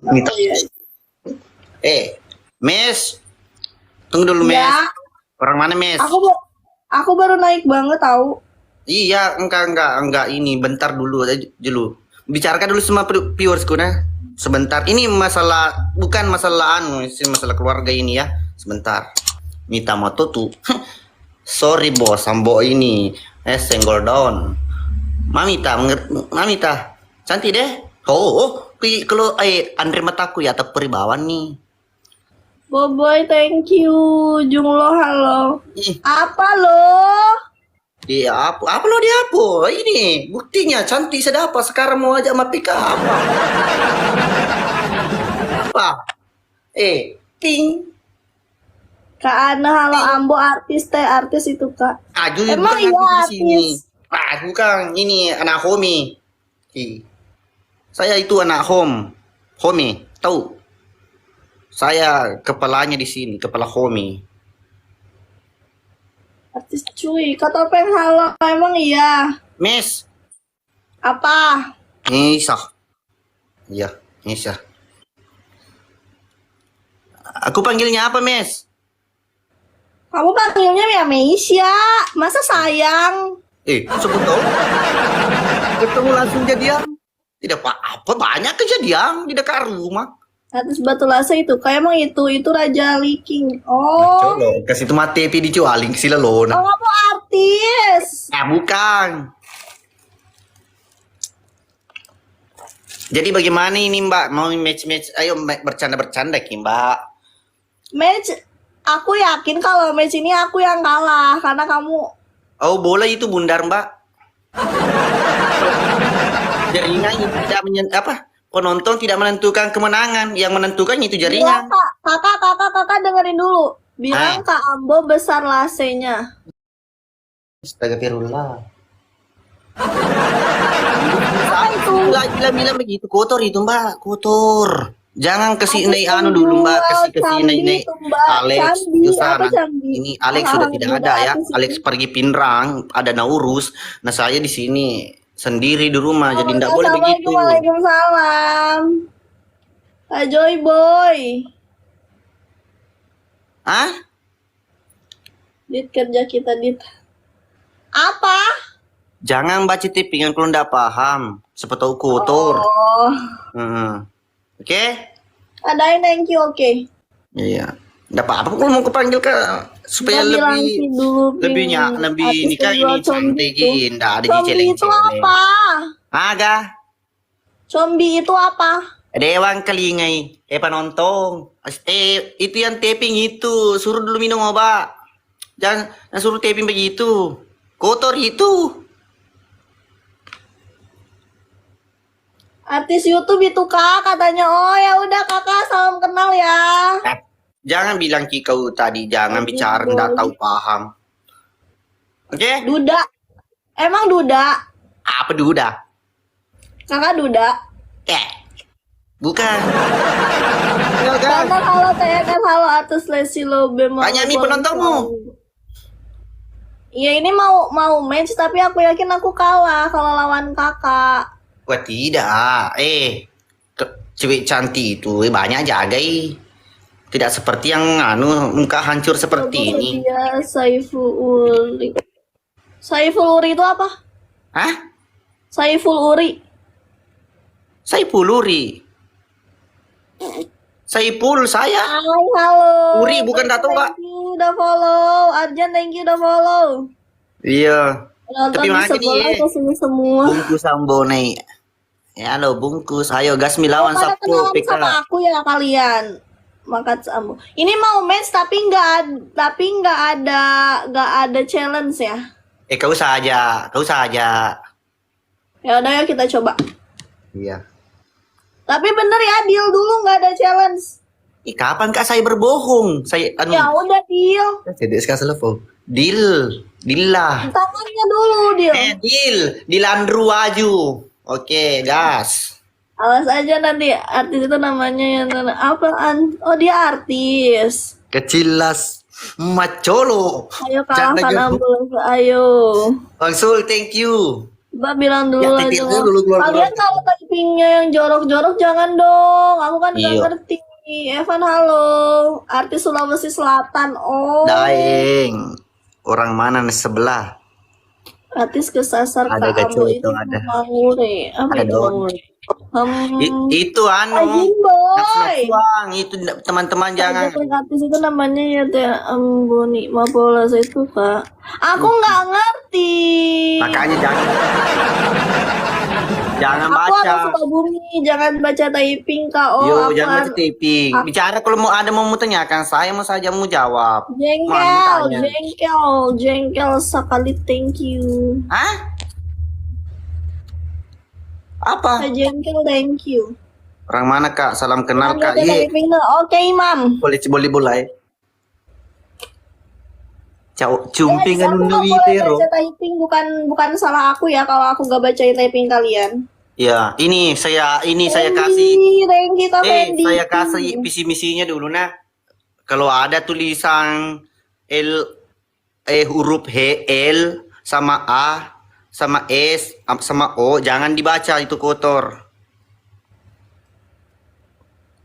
Minta. Oh iya. Mes, tunggu dulu Mes. Ya, Orang mana Mes? aku baru naik banget tahu. Iya, enggak ini, bentar dulu dulu. Bicarakan dulu sama viewersku nah. Sebentar. Ini masalah bukan masalah ini masalah keluarga ini ya. Sebentar. Mita moto tuh. Sorry bos, sambo ini. Senggol down. Mamita. Cantik deh. Kalau Andre mataku ya tak peribawan nih. Boboy, thank you. Junglo, halo. Ih, Apa lo? dia apa lo dia apa? Ini buktinya cantik sedapa sekarang mau ajak mapika apa? Apa? Ting. Kak Ana, halo Ambo, artis itu Kak. Aju Emang bukan iya aku di sini. artis? Bukan ini anak homie. Saya itu anak homie, tahu? Saya kepalanya di sini, kepala homie. Artis cuy. Kak Topeng, halo. Emang iya? Miss, Apa? Nisa. Iya, Nisa. Aku panggilnya apa, Miss? Kamu panggilnya ya Meisha. Masa sayang? Sebut tahu. Ketemu langsung jadian. Tidak apa-apa, banyak kejadian di dekat rumah. Artis Batu Lasa itu. Kayak emang itu Raja Liking. Oh. Colo, kasih itu mati di dijualin sila lo. Oh, kamu artis. Bukan. Jadi bagaimana ini Mbak? Mau match? Ayo bercanda Ki Mbak. Match, aku yakin kalau match ini aku yang kalah karena kamu. Oh bola itu bundar Mbak. Jaringan tidak penonton tidak menentukan kemenangan, yang menentukan itu jaringan. Iya, kakak dengerin dulu. Bilang Kak Ambo besar lasenya. Astagfirullah. Apa itu? Bilang begitu kotor itu Mbak, kotor. Jangan kasih naik dulu Mbak, kasih naik Alex. Ini Alex sudah tidak ada ya. Alex pergi Pinrang, ada Naurus. Nah saya di sini sendiri di rumah, jadi tidak boleh begitu. Waalaikumsalam. Kak Joy Boy. Dit kerja kita dit. Apa? Jangan baca tippingan kalau tidak paham. Siapa tahu kotor. Oke? Adain thank you, oke. Iya. Tidak apa-apa kalau mau kepanggil supaya lebih ini kan ini cantik ini. Tidak ada di Combi itu apa? Combi itu apa? Dewan Kelingai. Penonton. Itu yang taping itu. Suruh dulu minum obat. Jangan suruh taping begitu. Kotor itu. Artis YouTube itu Kak katanya. Oh ya udah Kakak salam kenal ya. Jangan bilang kau tadi jangan bicara enggak tahu paham. Oke? Duda. Emang Duda? Apa Duda? Kakak Duda. Bukan. Halo TNS, halo artis Lesi Lobe. Banyak nih penontonmu. Iya ini mau match tapi aku yakin aku kalah kalau lawan Kakak. Wah tidak. Cewek cantik itu banyak jagai. Tidak seperti yang muka hancur seperti ini. Dia Saiful Uri. Saiful Uri itu apa? Saiful Uri. Saiful Uri. Saiful saya. Hai, halo. Uri bukan Dato Kak. Thank you udah follow. Arjan thank you udah follow. Iya. Tapi makanya nih. Kesini semua. Bungkus sambo nih. Ya lo bungkus. Ayo gas milawan Sabtu. Sama aku ya kalian. Makat sambo. Ini mau match tapi nggak ada challenge ya. Kau saja. Ya udah ya kita coba. Iya. Tapi bener ya deal dulu nggak ada challenge. Kapan Kak saya berbohong? Ya udah deal. Tidak sekali telepon. Deal lah. Tangannya dulu deal. Deal Andrew Aju. Oke, gas. Awas aja nanti artis itu namanya yang apaan? Oh dia artis. Kecilas Macolo. Ayo kalahkan ambulans, ayo. Bang Sul, thank you. Mbak bilang dulu Ya lah titik dong. dulu keluar. Kalian kalau typingnya yang jorok-jorok jangan dong. Aku kan nggak Iya. ngerti. Evan halo, artis Sulawesi Selatan. Oh, Daeng. Orang mana nih sebelah? artis kesasar Ada Kak Ambo gaco itu itu ada. Mangure. Apa Ada itu dong. Mangure? Itu anu. Ajin boy. Nafsuang itu teman-teman jangan. Pajak artis itu namanya ya Teh Amboni Mapolas itu Kak. Aku nggak ngerti. Makanya jangan Aku baca. orang Sukabumi, jangan baca typing Kak. Oh, Yo, aku jangan baca taping. Bicara kalau mau ada mau tanyakan, saya mau saja mau jawab. jengkel, Makanya. jengkel sekali. Thank you. Hah? Apa? Jengkel, thank you. Orang mana Kak? Salam kenal Kak. Baca Ye. typing na. Oke, Imam. Boleh. Cau Guys, cumpingan aku anu nggak boleh itero. baca typing, bukan salah aku ya kalau aku nggak bacain typing kalian. Ya, ini saya Fendi, kasih thank you Kak Fendi. saya kasih visi misinya dulu nah. Kalau ada tulisan huruf H, L sama A sama S sama O jangan dibaca itu kotor.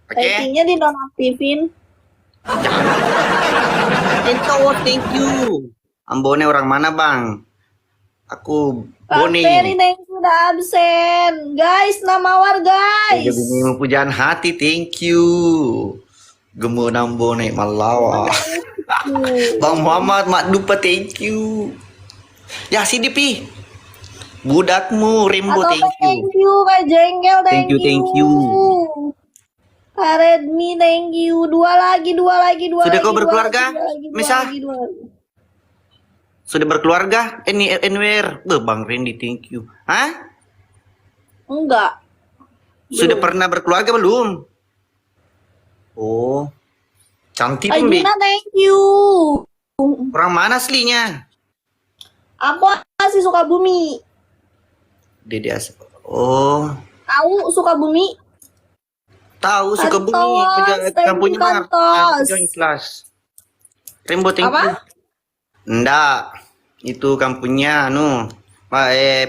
Oke? Typingnya dinonaktifin. Thank you. Ambone orang mana, Bang? Aku Kak Boni. Ferry, thank you udah absen. Guys, namawar guys. Ini pujaan hati, thank you. Gemu nambone malawa. Bang Muhammad Mak Dupa, thank you. Ya si Dipi. Budakmu Rimbo, Atau thank you. thank you Kak Jengkel, Thank you. Kak Redmi, thank you. Dua lagi. Sudah kau berkeluarga, Misa? Dua lagi. Sudah berkeluarga? Anywhere? Bang Randy, thank you. Hah? Enggak. Sudah pernah berkeluarga belum? Oh. Cantik pun, Bi. Ajina, thank you. Orang mana aslinya? Aku asli Sukabumi. Dede Oh. Tahu Sukabumi? Tahu suka bumi Kantos, kampungnya Bang Kantos. Pejuang Ikhlas. Rembo, thank Apa? you. Enggak. Itu kampungnya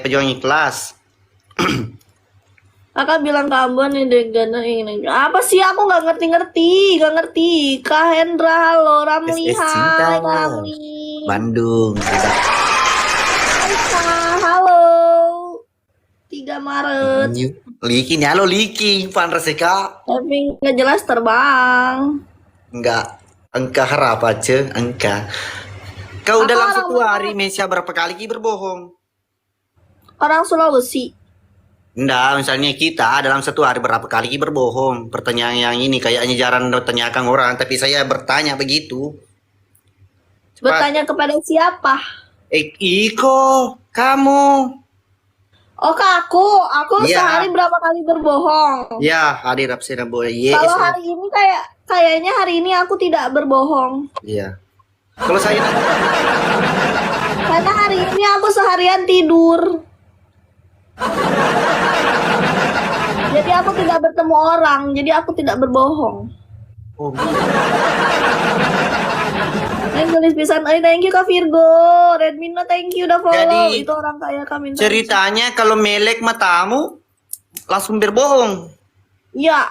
Pejuang Ikhlas. Kakak bilang ke Ambon nih Degana ini. Apa sih aku nggak ngerti. Kak Hendra, halo. Ramli, SS hai Cinta. Kak Ramli. Bandung. Hai Kak, halo. 3 Maret. Liki nih, halo Liki. Pan Reseka. Tapi nggak jelas terbang. Enggak. Angka harap aja, angka. Kau Aku dalam orang satu hari Mesia berapa kali berbohong? Orang Sulawesi. Enggak, misalnya kita dalam satu hari berapa kali berbohong? Pertanyaan yang ini kayaknya jarang ditanyakan orang, tapi saya bertanya begitu. Cepat. Bertanya kepada siapa? Iko, kamu. Oh Kak, aku Iya. sehari berapa kali berbohong? Ya, hadir absen boy. Yes. Kalau hari ini kayaknya hari ini aku tidak berbohong. Iya. Kalau saya Karena hari ini aku seharian tidur. Jadi aku tidak bertemu orang, jadi aku tidak berbohong. oh, Tulis pisan, thank you Kak Virgo. Redmina, thank you udah follow. Jadi, itu orang kaya kami. ceritanya kalau melek matamu langsung berbohong. Ya,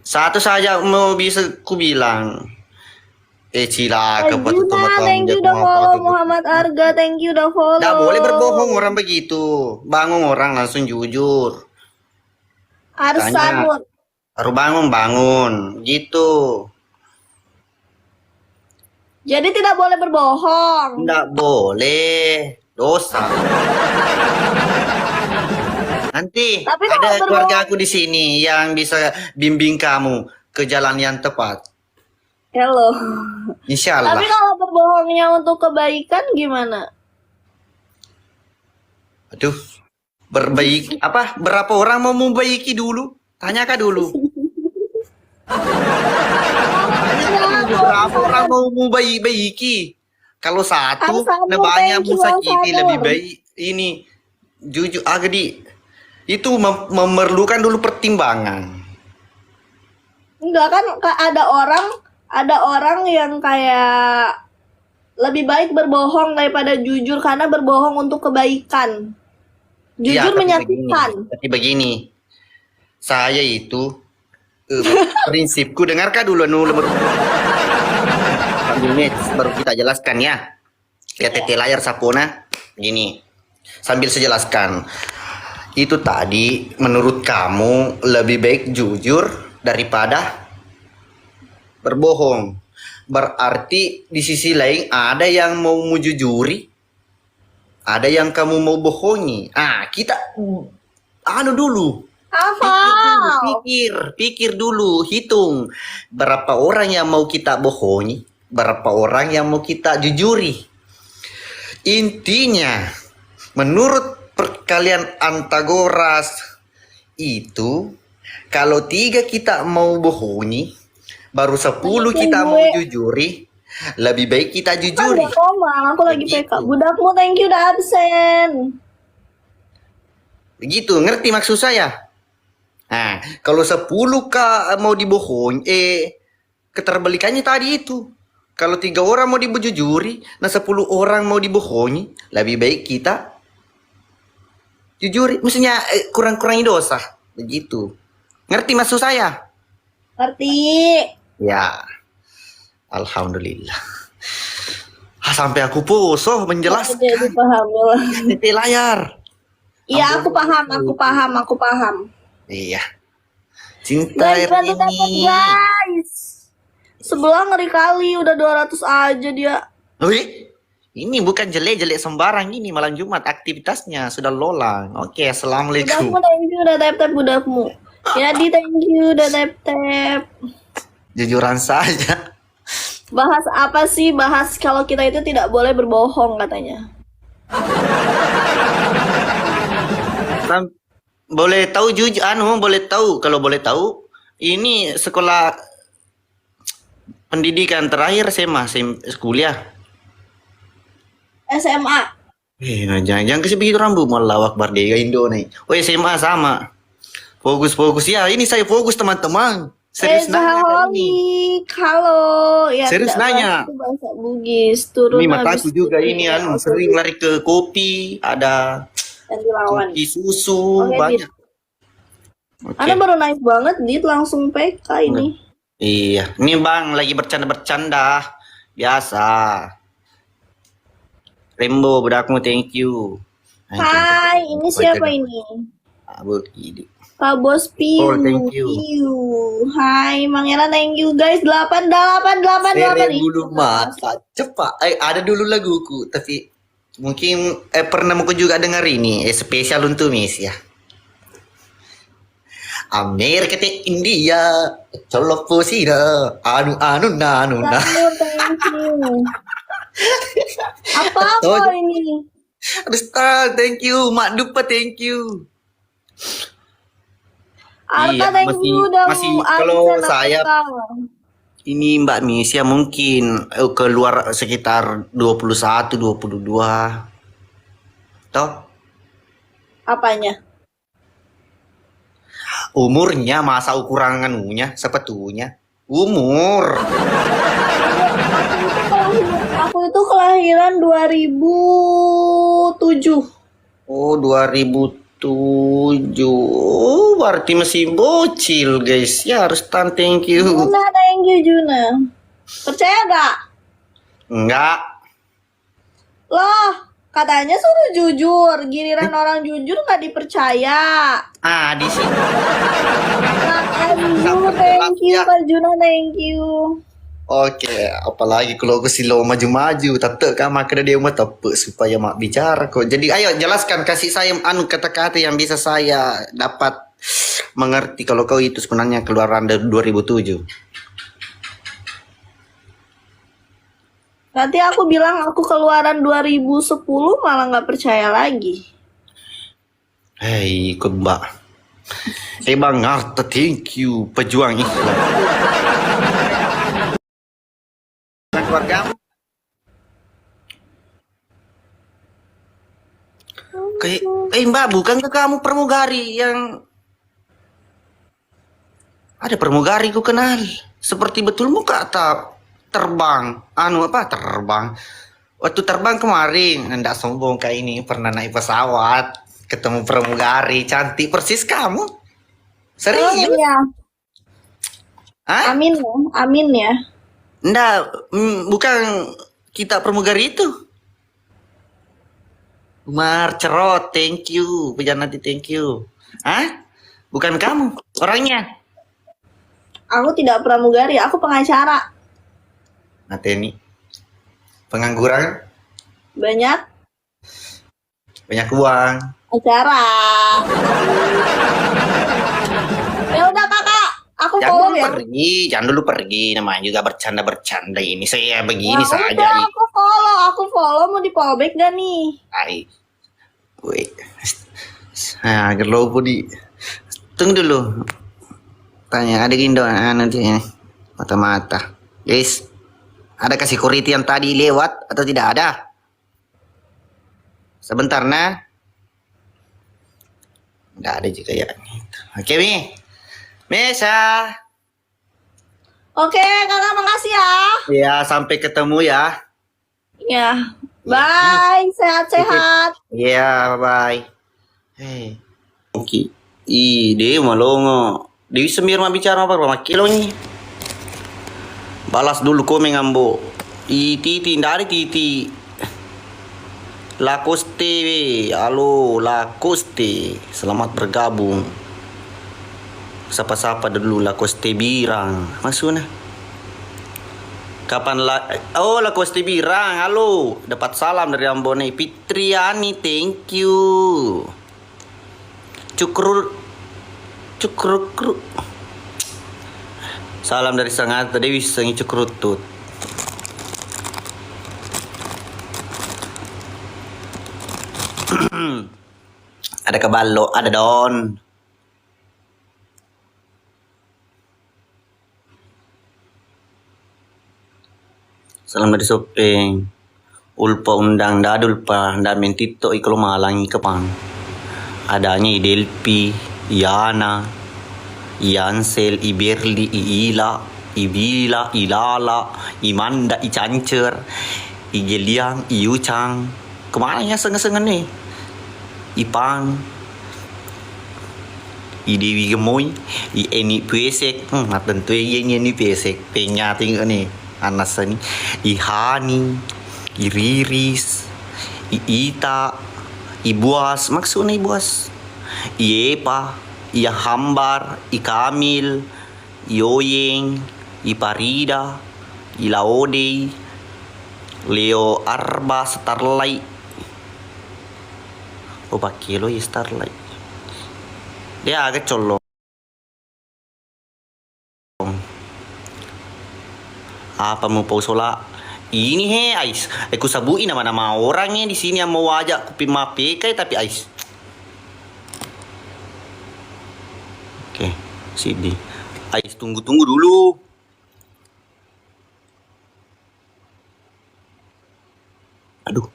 Satu saja mau bisa ku bilang. Cilaka Ajuna, thank you udah follow. Muhammad Arga, thank you udah follow. Nggak boleh berbohong orang begitu. Bangun orang langsung jujur. Arsanut. Baru bangun. Gitu. Jadi tidak boleh berbohong. Nggak boleh. Dosa. Nanti Tapi ada kalau keluarga berbohong- aku di sini yang bisa bimbing kamu ke jalan yang tepat. Hello. Insya Tapi Allah. kalau berbohongnya untuk kebaikan gimana? Aduh. Berapa orang mau membaiki dulu? Tanyakan dulu. Berapa orang mau membaiki? Kalau satu, Alsano, banyak thank you, musakiti Alsano. lebih baik. Ini jujur agadi itu memerlukan dulu pertimbangan. Enggak kan ada orang yang kayak lebih baik berbohong daripada jujur karena berbohong untuk kebaikan. Iya, Jujur menyakitkan. tapi begini, saya itu prinsipku dengarkan dulu sambil match baru kita jelaskan ya. Lihat tete layar Sapona. Gini, sambil saya jelaskan. Itu tadi menurut kamu lebih baik jujur daripada berbohong. Berarti di sisi lain ada yang mau jujuri, ada yang kamu mau bohongi. Kita dulu. Hafal. Pikir dulu, hitung berapa orang yang mau kita bohongi, berapa orang yang mau kita jujuri. Intinya, menurut perkalian Antagoras itu, kalau 3 kita mau bohongi, baru 10 kita mau jujuri, lebih baik kita jujuri. Koma, aku lagi PK. Budakmu thank you udah absen. Begitu, ngerti maksud saya? Nah, kalau 10 mau dibohong, keterbalikannya tadi itu. Kalau 3 orang mau dibujuri, nah 10 orang mau dibohongi, lebih baik kita jujuri. Maksudnya kurang-kurangi dosa. Begitu. Ngerti maksud saya? Ngerti. Ya. Alhamdulillah. Sampai aku poso menjelaskan. Jadi paham ya. Di layar. Iya, aku paham. Iya. Cinta Guys, bantu dapat guys. Sebelah ngeri kali, udah 200 aja dia. Wih, ini bukan jelek-jelek sembarang ini malam Jumat aktivitasnya sudah lolang. Oke, assalamualaikum. Budakmu thank you udah tap-tap budakmu. Jadi thank you udah tap-tap. Jujuran saja. Bahas apa sih? Bahas kalau kita itu tidak boleh berbohong katanya. Boleh tahu boleh tahu kalau boleh tahu ini sekolah pendidikan terakhir SMA kuliah. SMA. Jangan kasih begitu rambut malah Akbar Dega Indo nih. Oh SMA sama. Fokus ya. Ini saya fokus teman-teman. Serius nanya kali ini. Halo. Ya, serius nanya. Bahasa Bugis turun. Ini mataku juga ini sering lari ke kopi, ada kopi susu banyak. Anda baru naik banget dit langsung PK ini. Iya, ini Bang lagi bercanda. Biasa. Rembo budakmu thank you. Hai, ini siapa ini? Pak Bos Piu. Thank you. Hai, Mang Ella thank you guys. 88 dulu masa cepat. Ada dulu laguku tapi mungkin pernah aku juga dengar ini spesial untuk Miss ya. Amerika te India colok posida anu na. Thank you. Apa ini? Aduh, thank you. Mak Dupa thank you. Arta thank you udah kalau saya ini Mbak Miss ya mungkin keluar sekitar 21 22. Toh? Apanya? Umurnya masa ukuran anunya sepatunya. Umur. Aku itu kelahiran 2007. Oh, 2007. Oh, berarti masih bocil, guys. Ya harus thank you. Thank you, Juna. Percaya gak? Enggak. Loh, katanya suruh jujur. Giliran orang jujur gak dipercaya. Di sini. Thank you, Pak Juna. Thank you. Oke, apalagi kalau aku silo maju-maju, tetep kan maka dia mau tepuk supaya mak bicara kok. Jadi ayo jelaskan, kasih saya kata-kata yang bisa saya dapat mengerti kalau kau itu sebenarnya keluaran dari 2007. Nanti aku bilang aku keluaran 2010 malah nggak percaya lagi. Hei, ikut Mbak. Bang Arta, thank you, pejuang Islam. Keluargamu kayak Mbak, bukan ke kamu pramugari yang ada pramugari ku kenal seperti betul muka tak terbang terbang Waktu terbang kemarin, nggak sombong kayak ini, pernah naik pesawat, ketemu pramugari, cantik persis kamu. Oh Serius? iya, Hah? amin ya, amin ya. Nggak, bukan kita pramugari itu. Umar Cerot, thank you. Pujian nanti, thank you. Hah? Bukan kamu, orangnya. Aku tidak pramugari, aku pengacara. Nanti ini, pengangguran, Banyak banyak uang. acara. Ya udah kakak, aku Jangan follow dulu ya. pergi, jangan dulu pergi. Namanya juga bercanda-bercanda ini. Saya Ya begini saja. udah, aku follow. Mau di follow back gak nih? Ay, wait. Nah, gerlo di. Tunggu dulu. Tanya, ada gindo nanti ini. Mata-mata. Guys, ada kasih security yang tadi lewat atau tidak ada? Sebentar, nah. Nggak ada juga ya. Oke, Mi. Mesa. Oke, kakak makasih ya. Ya, sampai ketemu ya. Ya, bye. Sehat-sehat. Ya, bye. Hei. Oke. Dia malongo. Dewi semir mah bicara apa kilo nih. Balas dulu komen ambo. Titi, ndak ada Titi. Lakoste, halo Lakoste, selamat bergabung. Sapa-sapa dulu Lakoste Birang, maksudnya. Kapan oh Lakoste Birang, halo, dapat salam dari Ambone. Fitriani, thank you. Cukrur, salam dari Sangat Dewi Sangi Cukrutut. Ada Keballo, ada Don. Salam dari Sopeng. Ulpa undang dadul pa damin tito iklo malangi kepang. Adanya Idelpi, Iana, Iansel, Iberli, Iila, Ibila, Ilala, Imanda, Icancer, Igeliang, Iucang. Kemana ya sengen-sengen nih? Ipang, Idewi Gemoy, Eni Pesek, tentu yang ini Pesek, penya tinggal nih, Anas ini, Ihani, Iriris, Iita, Ibuas, maksudnya Ibuas, Iepa, Ia Hambar, Ikamil, Ioyeng, Iparida, Ilaode, Leo Arba, Starlight. Oh, pakai lo ya Starlight. Dia agak colong. Apa mau pausola? Ini he, Ais. Aku sabuin nama-nama orangnya di sini yang mau ajak kopi mape kayak tapi Ais. Oke, sini. Ais tunggu-tunggu dulu. Aduh.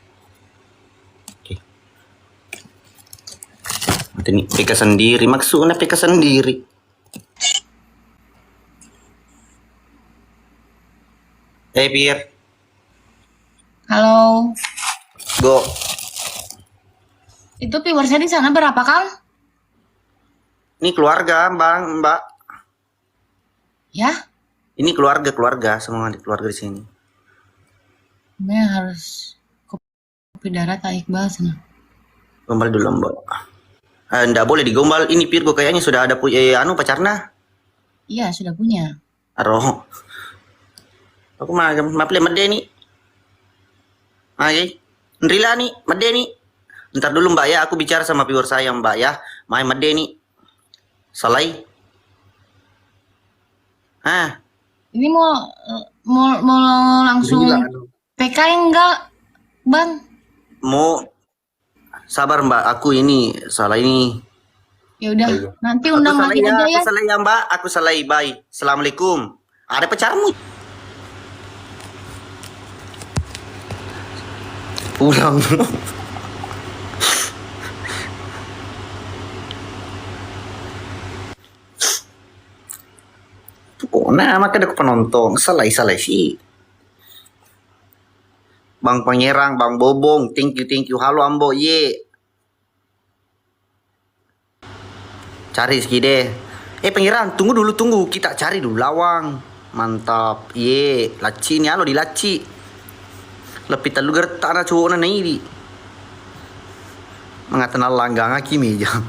Ini PK sendiri, maksudnya PK sendiri. Pier. Halo. Go. Itu viewersnya di sana berapa, Kang? Ini keluarga, Bang, Mbak. Ya? Ini keluarga, semua di keluarga di sini. Ini harus kopi darat Iqbal sana. Gombal dulu, Mbak. Nggak boleh digombal. Ini Virgo kayaknya sudah ada pacarnya. Iya, sudah punya. Aroh. Aku mah maple made nih. Oke. Nrila nih, made nih. Ntar dulu Mbak ya, aku bicara sama viewer saya Mbak ya. Main made nih. Salai. Ini mau langsung PK enggak, Bang? Mau sabar Mbak, aku ini salah ini. Ya udah, nanti Aku undang salah lagi ya, aja ya. aku salah ya Mbak, aku salah. Bye. Assalamualaikum. Ada pacarmu? Pulang. Oh, nah, maka ada penonton. Salah sih. Bang Pangerang, Bang Bobong, thank you. Halo Ambo, ye. Cari sedikit deh. Pangeran, tunggu. Kita cari dulu lawang. Mantap. Ye, laci ni alo di laci. Lebih telu gertak na cowok na ini. Mengatakan langgang kimi jang.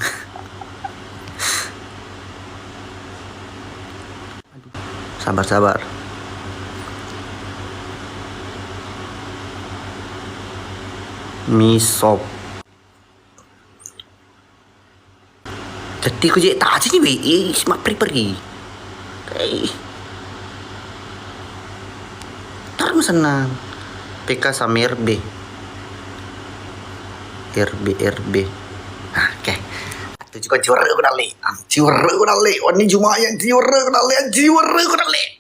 Sabar. Misop. Jadi ku je tak aja ni mak pergi. Taruh senang. PK sama RB. Oke. Itu juga juara ku dali. Ini cuma yang juara ku dali.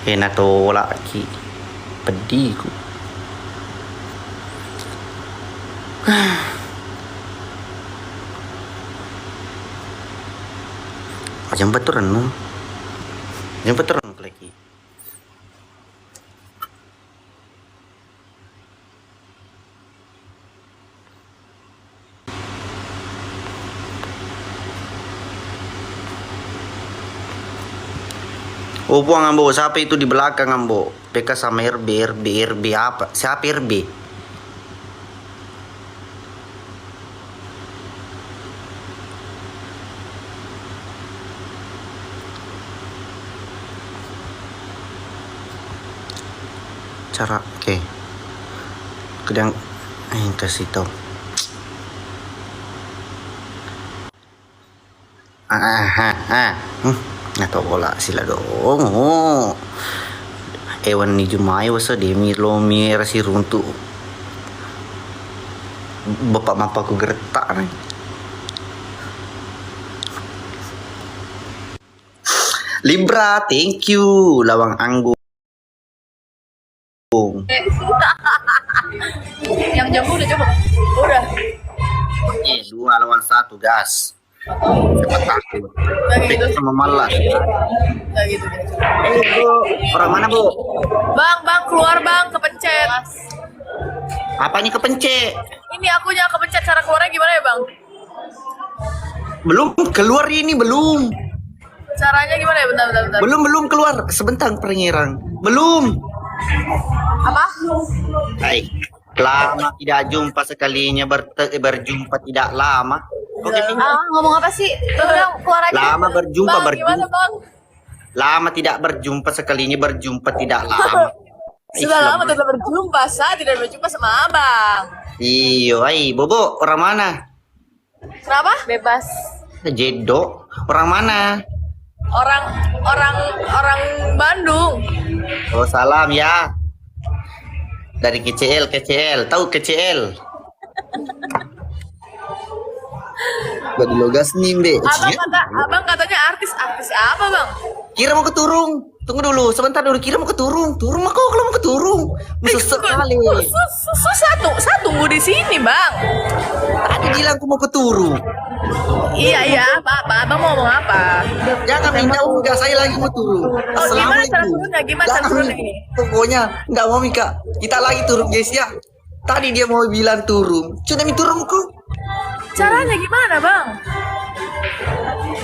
Enak tolak lagi. Pedih ku. Jemput turun lagi. Oh buang Ambo, siapa itu di belakang Ambo? PK sama RB apa? Siapa RB? Cara, oke. Kedang, kasih tau. Nggak tahu bola sila dong. Ewan ni Jumai wasa demi lomi rasi runtuh. Bapak mapaku gertak nih. Libra, thank you. Lawang Anggung. Yang jamu udah coba? Udah. 2 lawan 1 gas. Cepat takut. Gitu. Sama malas. Nggak gitu. Bu, orang mana Bu? Bang, keluar bang, kepencet. Apanya kepencet? Ini akunya kepencet, cara keluarnya gimana ya bang? Belum keluar ini, belum. Caranya gimana ya? Bentar. Belum keluar. Sebentar Pangerang. Belum. Apa? Hai. Lama tidak jumpa sekalinya berjumpa tidak lama. Oke, Ngomong apa sih? Udah keluar aja. Lama berjumpa. Gimana bang? Lama tidak berjumpa sekalinya berjumpa tidak lama. Sudah lama tidak berjumpa, saya tidak berjumpa sama abang. Iyo, Bobo, orang mana? Kenapa? Bebas. Jedo, orang mana? Orang Bandung. Oh, salam ya. Dari KCL. Tahu KCL? Gak di logas nih, Be. Abang katanya artis apa, Bang? Kira mau ke Turung. Tunggu dulu, sebentar dulu. Kira mau ke Turung. Turung mah kok kalau mau ke Turung. Bisa sekali. Saya tunggu di sini, Bang. Tadi bilang aku mau ke Turung. Iya, apa? Abang mau ngomong apa? Jangan minta enggak, saya lagi mau turun. Assalamualaikum. Gimana cara turunnya ini? Pokoknya enggak mau Mika. Kita lagi turun guys ya. Tadi dia mau bilang turun. Sudah turun kok. Caranya gimana, Bang?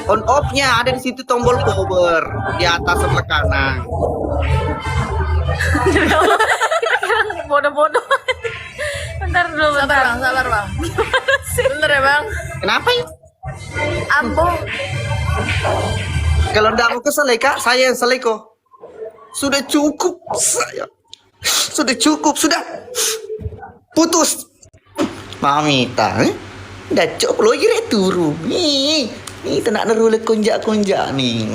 On off-nya ada di situ tombol power di atas sebelah kanan. Bodoh-bodoh. Bentar dulu, Sabar, Bang. Bentar ya, Bang. Kenapa ya? Ambo. Kalau enggak mau keselai Kak, saya yang selai kok. Sudah cukup saya. Sudah. Putus. Mamita, Dah cukup lo kira turun. Nih tak nak nerule konjak nih.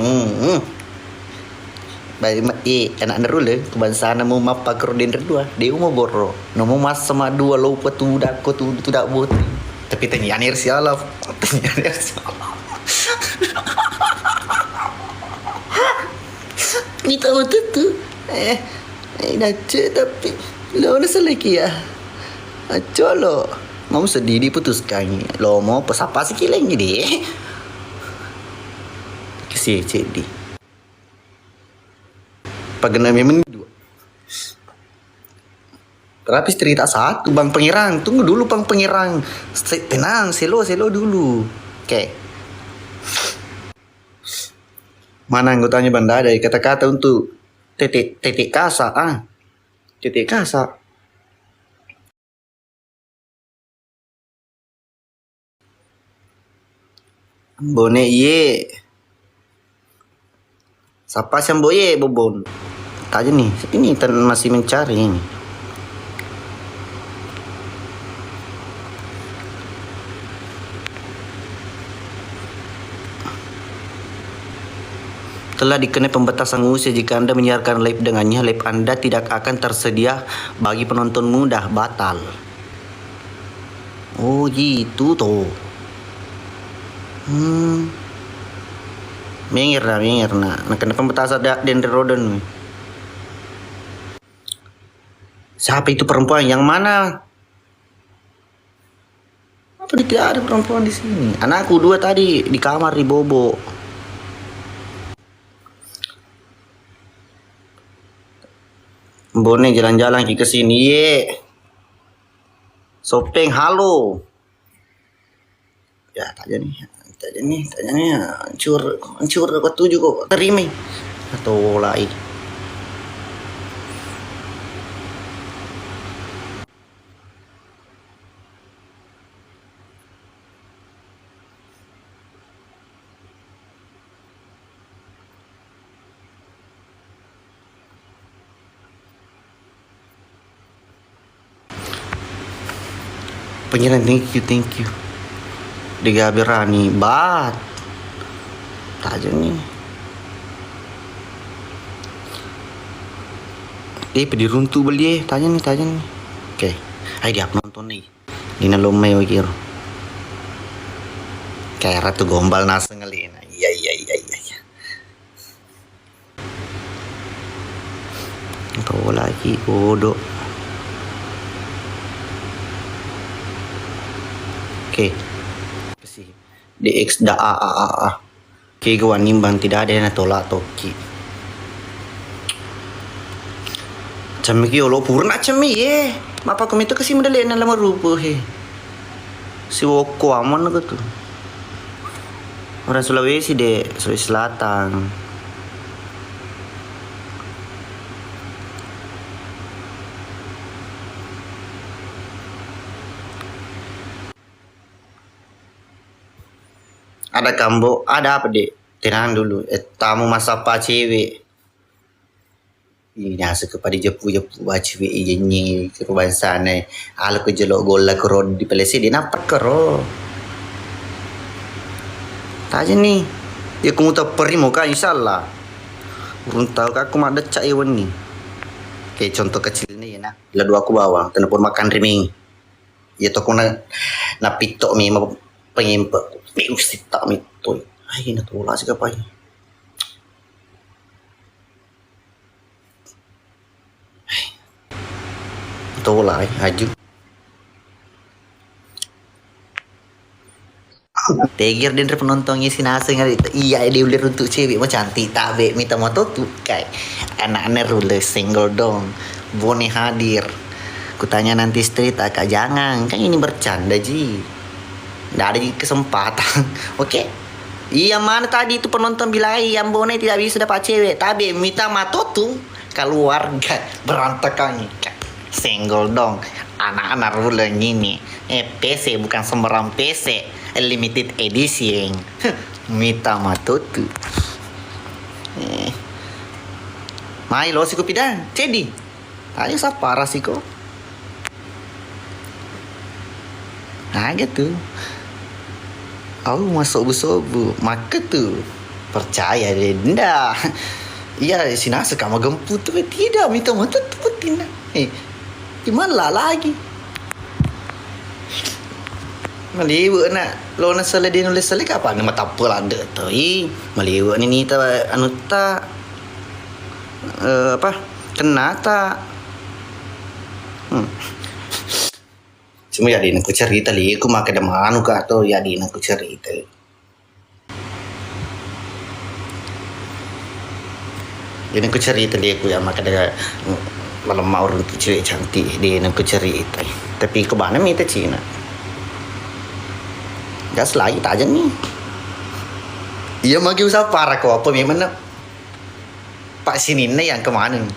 Baik, anak nerule kebangsaan mau mapa krodin berdua. Dia mau boro. Nomo mas sama dua lo tu dak ko tu dak bot. Tapi tanya anir sialaf. Kita mau tutu. Dah cek tapi lo nak selagi ya. Colo. Mau sedih diputuskan. Lo mau pesapa sih kileng deh. Si Cedi. Pagenami mendu. Tapi cerita satu Bang Pengirang. Tunggu dulu Bang Pengirang. Tenang, selo dulu. Oke. Mana anggotanya Banda ada kata-kata untuk titik kasa titik kasa. Bone iye. Siapa sih boye bobon? Tanya nih, ini masih mencari ini. Telah dikenai pembatasan usia. Jika Anda menyiarkan live dengannya, live Anda tidak akan tersedia bagi penonton mudah, batal. Oh gitu toh. Mengir nah. Kena pembatasan Dendre Roden. Siapa itu perempuan? Yang mana? Apa tidak ada perempuan di sini? Anakku 2 tadi di kamar di bobo. Bone jalan-jalan ke sini ye. Sopeng halo. Ya tanya nih hancur ke 7 kok terima atau lain. Pengiran thank you. Digabirani bat. Taja nih. Pediruntu beli tanya nih. Oke. Ayo dia nonton nih. Dina lomay wakir. Kayak ratu gombal nasa ngelina. Iya. Kau lagi bodoh. Oke. DX da a. Oke, gawan nimbang tidak ada yang tolak toki. Cami ki olo purna cami ye. Mapa kami itu kasih medali na lama rupo he. Si woko amon gitu. Orang Sulawesi deh, Sulawesi Selatan. Ada kambo, ada apa dek? Tenang dulu, tamu masa apa cewek? Ini asal kepada jepu cewek ini ke rumah sana. Ala ke jelok gola ke rod di pelesi dia napak kero. Tanya nih, dia kamu tak pergi mau kan insyaallah. Urun tahu kak aku ada cak ewan nih. Kayak contoh kecil ini ya nah. Bila 2 aku bawa, tenapun makan riming. Ya toko na pitok mi pengimpek. Mesti tak mito. Ay, natula si kapay. Natula ay, aju. Tegir din rin penontonnya sinasa nga dito. Iya, dia ulir untuk cewek mau cantik tabe minta moto tuh kayak anak-anak rule single dong. Bone hadir. Kutanya nanti street kak jangan kan ini bercanda ji. Nggak ada kesempatan. Oke. Iya mana tadi itu penonton bilang yang Bone tidak bisa dapat cewek. Tapi minta matotu keluarga berantakan. Single dong. Anak-anak rulen ini. PC bukan sembarang PC. Limited edition. Minta matotu. Mai lo siko pidan. Cedi. Ayo siapa rasiko? Nah gitu. Aku masuk sobu maka tuh percaya deh ndak. Iya si nasa kamu gemput tuh tidak minta mata tuh betina. Gimana lagi? Maliwu nak lo nasale di nulis sale apa nama tapul ada tuh. Maliwu ini ta anu ta apa kena ta. Cuma ya aku cerita li, aku makan demanu ka atau ya aku cerita. Ini aku cerita dia aku ya maka dia malam mau orang cewek cantik dia aku cerita. Tapi ke mana minta Cina? Gas lagi tak aja nih. Iya magi usah parah kok apa memang Pak Sinina yang kemana nih?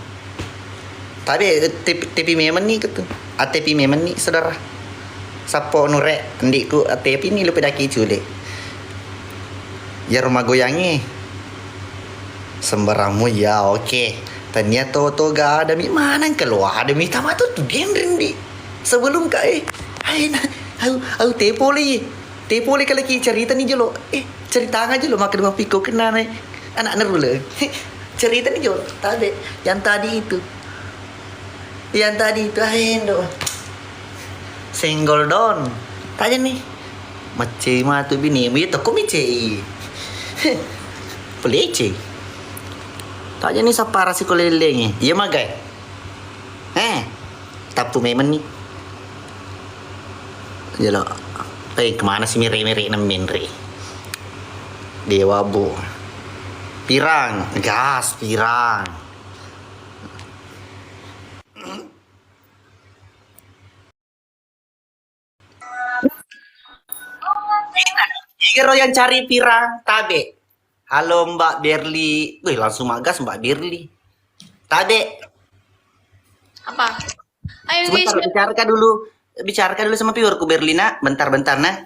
Tapi tapi memang nih gitu. ATP memang nih saudara. Sapo nurek ndikku ATP ini lu pedaki culik. Ya rumah goyangnya. Sembarangmu ya oke. Ternyata to gak ada mi mana keluar ada mi tama tuh gendren di. Sebelum kak aku tepo li. Tepo li kalau cerita nih jelo. Cerita aja lo makan rumah piko kena nih. Anak nerule. Cerita nih jelo. Tadi yang tadi itu. Yang tadi itu ayo senggol don. Tanya nih. Macam mah tuh bini. Itu kok mice. Pelece. Tanya nih sapara si kolelengnya. Iya magai. Tapu memang nih. Jelo. Kemana sih mire-mire nemenre? Dewa bu. Pirang, gas pirang. Kira yang cari pirang tabe. Halo Mbak Berli. Wih langsung magas Mbak Berli. Tabe. Apa? Ayo guys. Sebentar bicarakan dulu sama piurku Berlina. Bentar nah.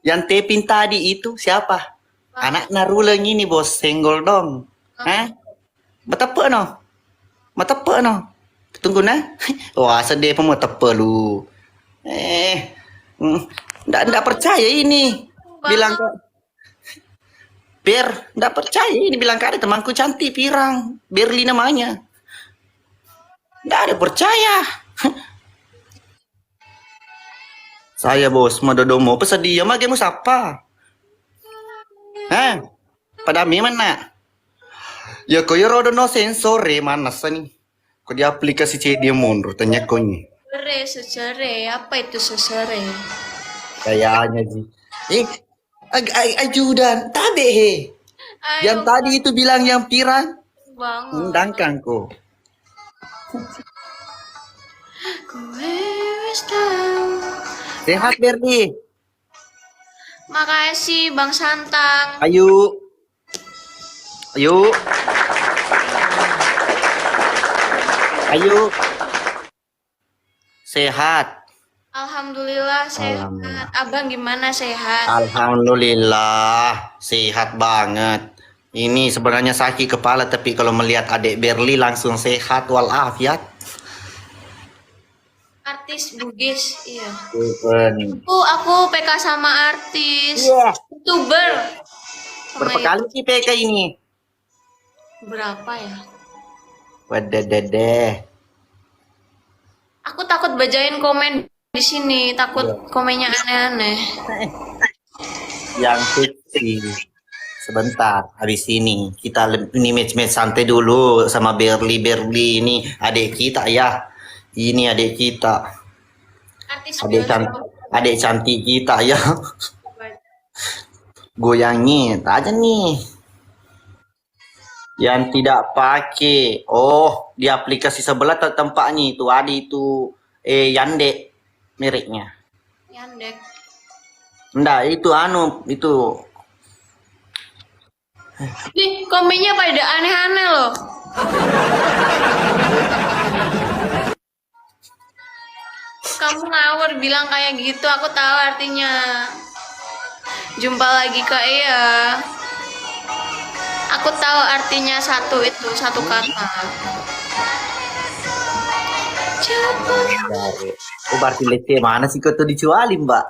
Yang tepin tadi itu siapa? Anak naruleng ini bos senggol dong. Betapa no? Betapa no? Tunggu nah. Wah sedih pun mau tepe lu. Nggak percaya ini. Bilang kok. Nggak percaya ini bilang kak ada temanku cantik pirang. Berli namanya. Nggak ada percaya. Saya bos, madodomo pesedia mah kamu siapa? Pada mana? Ya kau ya rodono sensore mana sih? Kau di aplikasi CD mundur tanya kau nih. Sesere, apa itu sesere? Kayaknya sih. Ajudan, tabe he. Yang tadi itu bilang yang pirang. Banget. Undangkan kok. Sehat Berdi. Makasih Bang Santang. Ayo. Sehat. Alhamdulillah sehat. Alhamdulillah. Abang gimana sehat? Alhamdulillah sehat banget. Ini sebenarnya sakit kepala tapi kalau melihat adik Berli langsung sehat walafiat. Artis Bugis, iya. Bukan. Aku PK sama artis. Iya. YouTuber. Berapa kali sih PK ini? Berapa ya? Wadadadeh. Aku takut bacain komen di sini, takut komennya aneh-aneh. Yang seksi. Sebentar, habis ini kita ini match santai dulu sama Berli ini adik kita ya. Ini adik kita. Artis Adik cantik kita ya. Goyangin aja nih. Yang tidak pakai. Oh, di aplikasi sebelah tempatnya itu ada itu Yandek mereknya. Yandek. Enggak, itu itu. Nih, komennya pada aneh-aneh loh. Kamu ngawur bilang kayak gitu, aku tahu artinya. Jumpa lagi Kak Ea. Aku tahu artinya satu kata. Oh, berarti lece mana sih kau tuh dijualin, Mbak?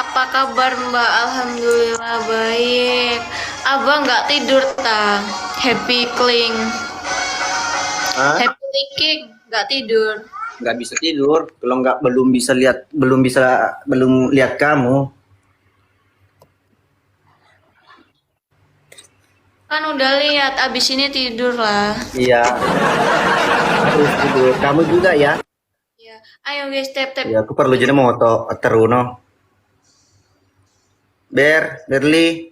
Apa kabar Mbak? Alhamdulillah baik. Abang nggak tidur ta? Happy cling. Happy clicking nggak tidur. Nggak bisa tidur kalau belum lihat kamu. Kan udah lihat, abis ini tidur lah. Iya. Harus tidur. Kamu juga ya? Ya, ayo guys, tap. Ya, aku perlu jadi moto teruno. Berli,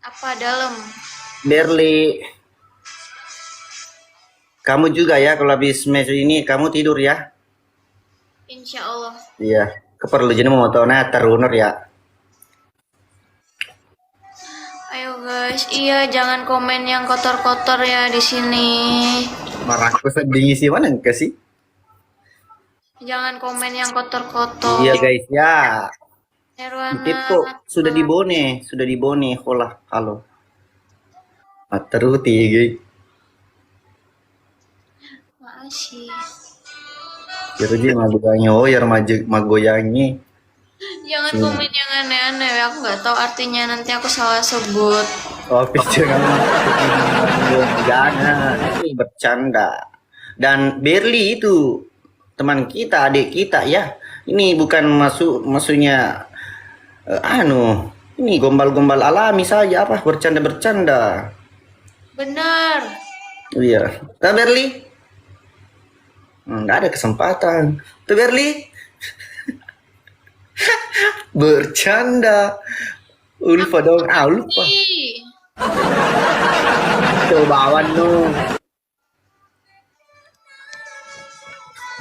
Apa dalam? Berli. Kamu juga ya kalau habis match ini kamu tidur ya? Insya Allah. Iya. Keperlu jadi mau tahu nah terunur ya. Ayo guys, iya jangan komen yang kotor-kotor ya di sini. Marahku sedih sih mana enggak sih? Jangan komen yang kotor-kotor. Iya guys ya. Nirwana. Itu sudah dibone, hola, halo. Teruti guys. Makasih. Jadi magoyangi, oh ya magoyangi. Jangan komen yang aneh-aneh, aku nggak tahu artinya, nanti aku salah sebut. Oh, jangan, jangan, ini bercanda. Dan Berli itu teman kita, adik kita ya. Ini bukan maksudnya ini gombal-gombal alami saja apa bercanda-bercanda. Benar. Iya. Nah, Berli? Nggak ada kesempatan. Tuh Berli. Bercanda. Lupa dong. Lupa. Ih, Cobaan no.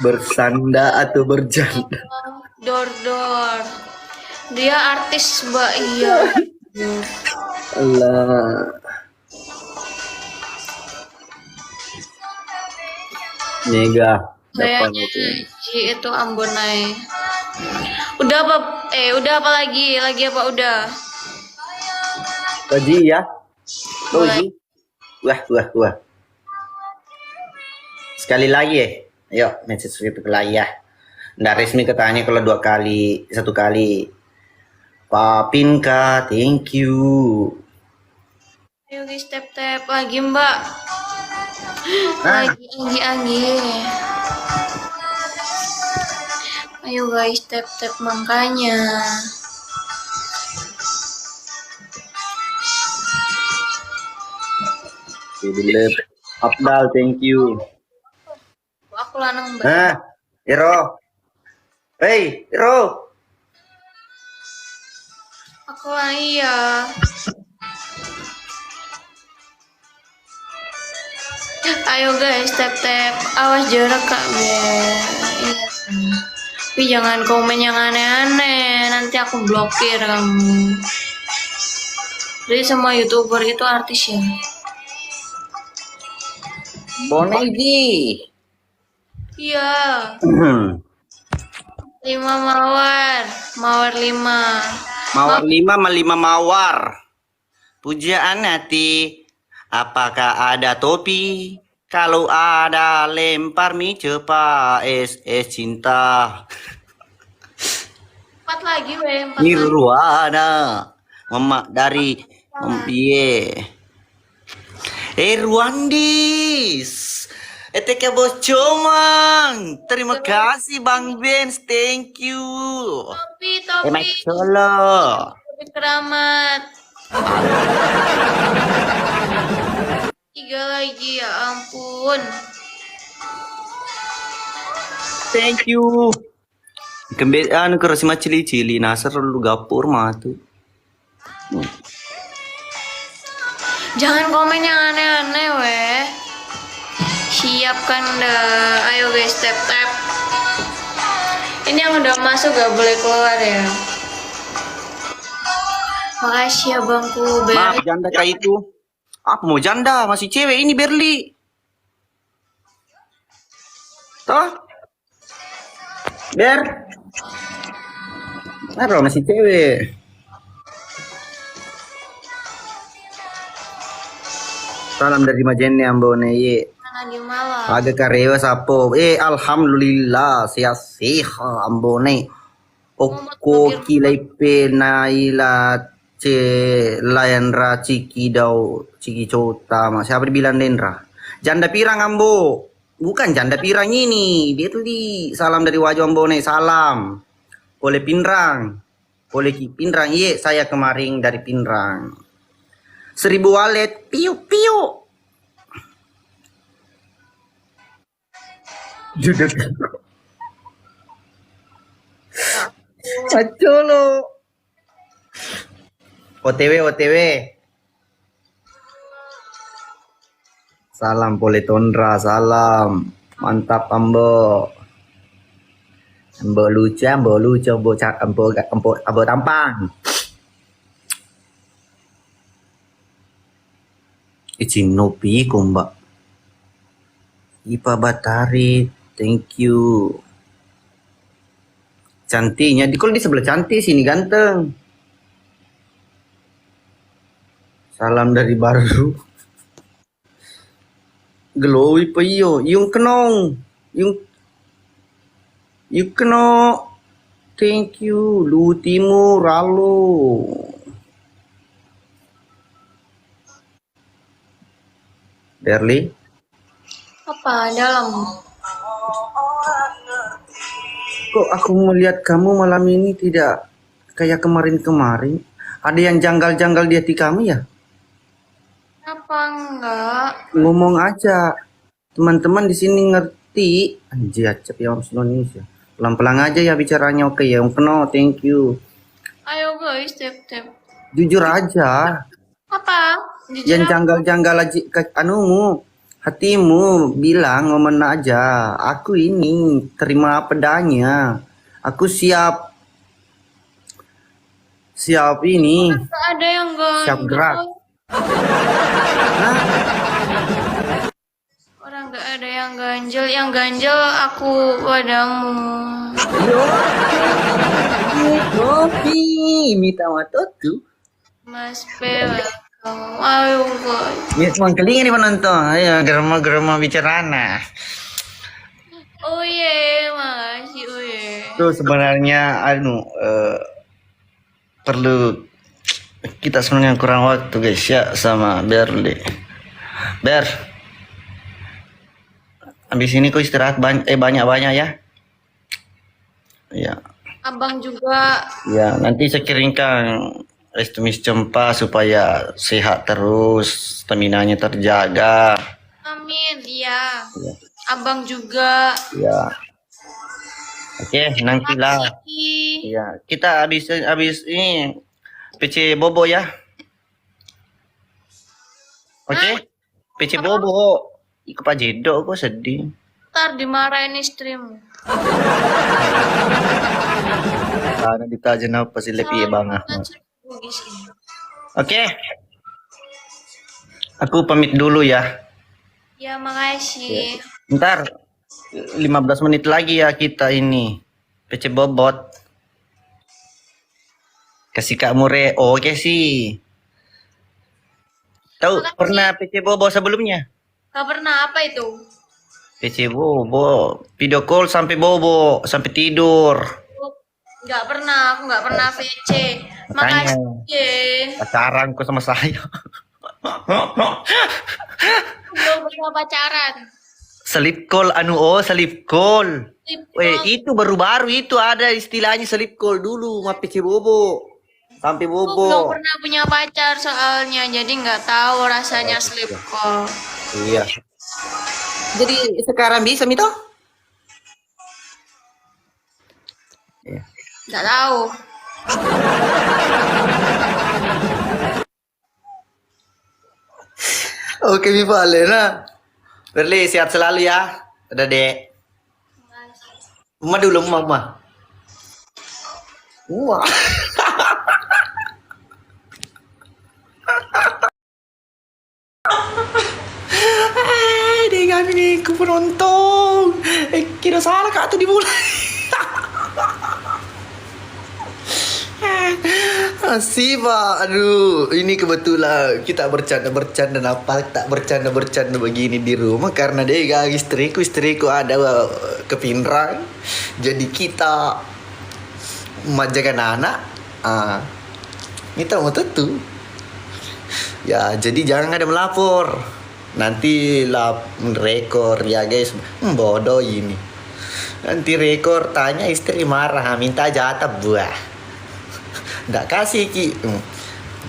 Bersanda atau bercanda. Dor. Dia artis, Mbak. Iya. Allah. Mega. Kayaknya Ji itu Ambonai. Udah apa? Udah apa lagi? Lagi apa udah? Kaji ya. Kaji. Wah. Sekali lagi ya. Ayo, message itu lagi ya. Nggak resmi katanya kalau 2 kali, 1 kali. Papinka, thank you. Ayo guys, tap lagi Mbak. Lagi. Ayo guys, tap makanya. Abdal, thank you. Aku lanang Mbak. Iro. Hey, Iro. Aku lah iya. Ayo guys, tap. Awas jarak Kak Iya. Tapi jangan komen yang aneh-aneh, nanti aku blokir kamu. Jadi semua YouTuber itu artis ya. Bonegi. Iya. 5 mawar 5. Mawar 5 sama 5 mawar. Pujaan hati. Apakah ada topi? Kalau ada lempar mie cepat. Es cinta. 4 lagi weh, 4 lagi. Nirwana. Mama dari Mbie. Rwandis. ETK Bos Comang. Terima kasih Bang Benz. Thank you. Topi. Solo. Topi keramat. 3 lagi ya ampun. Thank you. Kemudian ke Rosima cili-cili Nasar lu gapur matu. Jangan komen yang aneh-aneh weh. Siapkan dah. Ayo guys, tap. Ini yang udah masuk gak boleh keluar ya. Makasih ya bangku. Maaf janda kayak itu. Apa mau janda? Masih cewek ini Berli. Toh? Ber. Apa masih cewek? Salam dari Majene Ambone ye. Mana di malam? Agak karewa sapo. Alhamdulillah sehat Ambone. Oko kilai penaila Layandra Ciki Cota mas. Siapa dibilang Lendra? Janda pirang Ambo. Bukan janda pirang ini. Dia tuh di salam dari wajah Ambone. Salam. Oleh Pinrang. Oleh Ki Pinrang. Iya, saya kemarin dari Pinrang. 1000 walet. Piu. Judul. Acolo. OTW, OTW. Salam Poletondra, salam. Mantap Ambo. Ambo lucu, Ambo tampang. Ichinopi kumba. Ipa Batari, thank you. Cantiknya, kalau di sebelah cantik sini ganteng. Salam dari baru. Glowy pa yung kenong. Yung keno. Thank you. Lutimu ralo. Berli. Apa dalam? Kok aku melihat kamu malam ini tidak kayak kemarin-kemarin? Ada yang janggal-janggal di hati kamu ya? Apa enggak? Ngomong aja. Teman-teman di sini ngerti. Anjir, acap ya Mas Indonesia. Pelan-pelan aja ya bicaranya, oke ya. Om Keno, thank you. Ayo guys, tap. Jujur aja. Apa? Jujur Yang apa? janggal-janggal aja anumu, hatimu bilang ngomong aja. Aku ini terima pedanya. Aku siap ini. Enggak ada yang ganjel. Siap gerak. Orang enggak ada yang ganjel. Yang ganjel aku padamu. Kopi, minta tuh. Mas Bella. Ayo guys. Ya, mangkeling ini penonton. Ayo, gerema-gerema bicarana. Oh iya, makasih. Oh iya. Itu sebenarnya perlu kita sebenarnya kurang waktu guys ya sama Berli. Ber. Habis ini kau istirahat banyak-banyak ya. Ya. Abang juga. Ya, nanti saya kirimkan es tumis cempa supaya sehat terus, stamina-nya terjaga. Amin, iya. Ya. Abang juga. Ya. Oke, nantilah. Makasih. Ya, kita habis ini PC Bobo ya. Oke? PC Bobo. Ikut Pak Jedo kok sedih. Ntar dimarahin istrimu. Karena ditajan apa sih lebih banget. Oke. Aku pamit dulu ya. Ya, makasih. Ntar 15 menit lagi ya kita ini. PC Bobot. Kasih Kak Mure. Oke sih. Tahu Makasih. pernah PC Bobo sebelumnya? Gak pernah apa itu? PC Bobo. Video call sampai Bobo, sampai tidur. Gak pernah, aku gak pernah VC. Makanya. Makasih. Pacaran kok sama saya. Belum pernah pacaran. Selip call selip call. Itu baru-baru itu ada istilahnya selip call dulu sama PC Bobo. Sampai Aku Bobo. belum pernah punya pacar soalnya, jadi nggak tahu rasanya sleep call. Iya. Jadi sekarang bisa Mito? Iya. Nggak tahu. Oke, Mipa Lena. Berli sehat selalu ya. Udah dek. Mama dulu mama. Wah. Dengan ini ku penonton. Kira salah kak tuh dimulai. Asih pak, aduh, ini kebetulan kita bercanda apa tak bercanda begini di rumah karena dia gak istriku ada kepinrang, jadi kita majakan anak, kita mau tentu, ya jadi jangan ada melapor, nanti rekor ya guys, bodoh ini, nanti rekor tanya istri marah minta jatah buah. Nggak kasih ki,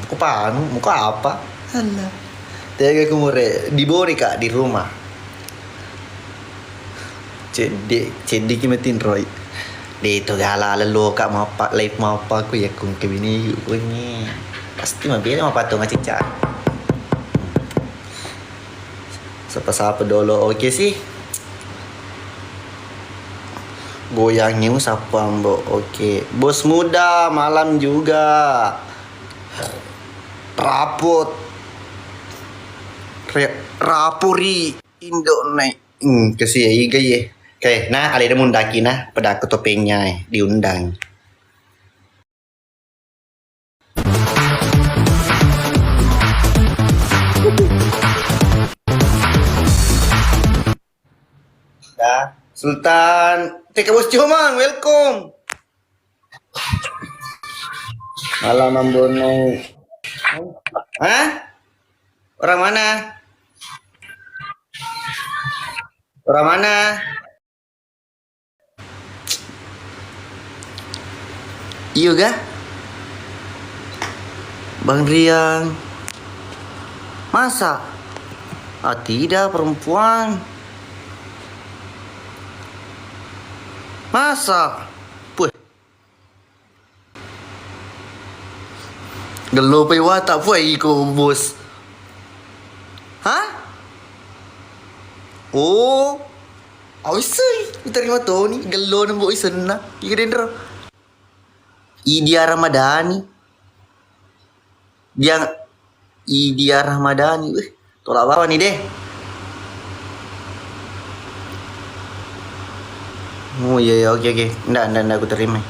muka apa? Alah, tega kumure dibori kak di rumah. Cedek kimetin Roy. Di itu gala lelo kak mau apa aku ya kung kebini bunyi. Pasti mah beda sama patung cica. Sapa-sapa dulu. Oke sih. Goyangnya siapa mbok? Oke. Bos muda malam juga. Rapot. Rapuri Indonesia. Kasih ya iga ye. Oke, nah ada mundaki nah pada aku topengnya diundang. Dah, Sultan. Teka bos cuman, welcome. Malam Mambono. Hah? Orang mana? Orang mana? Iya ga? Bang Rian. Masa? Ah tidak perempuan. Masa? Puh. Gelo pa iwata po ay ko bos. Hah? Oh. Awisay. Terima to ni. Gelo ng boy sana. Ikadendro. Idia Ramadhani. Idia Ramadhani. Tolak apa nih deh? Oh iya, oke. Nggak aku terima.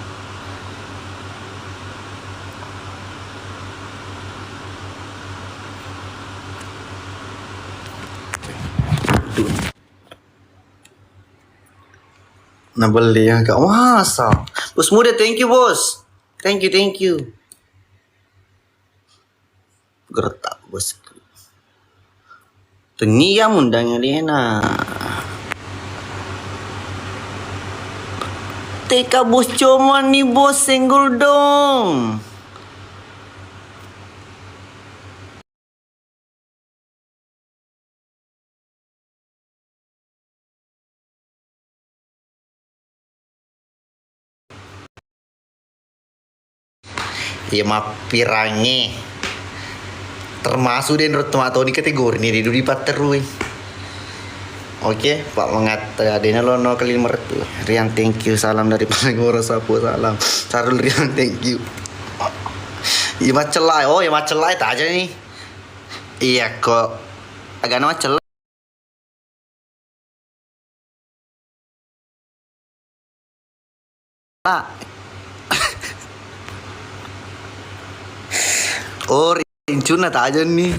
Nah beli ya kak masa. Bos muda, thank you bos. Thank you. Gertak bos. Tenia mundangnya Lena. Teka bos cuman nih bos senggol dong. Ya mapirange. Termasuk den rotomato di kategori ini di paterui. Oke, Pak mengata adena lono kali mertu. Rian thank you, salam dari Panegoro Sapu salam. Sarul Rian thank you. Iya macelai, oh ya macelai tak aja nih. Iya kok agak nama celai. Oh rincuna tak aja nih.